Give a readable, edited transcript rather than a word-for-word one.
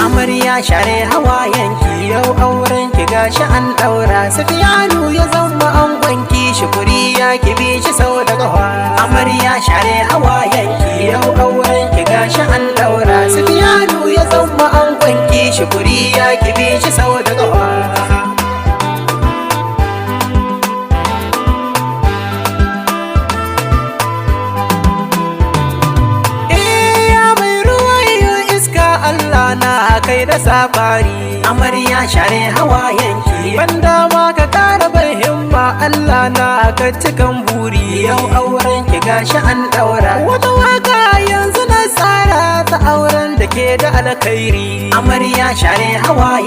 Amarya share hawayenki yau aurenki gashi an daura. Safiyanu ya zama angonki, Shukuriya ki bi shi sau da ƙafa. Amarya share hawayenki yau aurenki gashi an daura. Safiyanu ya zama angonki, Shukuriya ki bi shi sau da ƙafa. Kai da safari amarya share hawayenki, banda ma ka kara bar himma, Allah na ka cikan buri. Yau aurenki gashi an daura. Wata waka yanzu na tsara ta auren da ke da alkhairi. Amarya share hawaye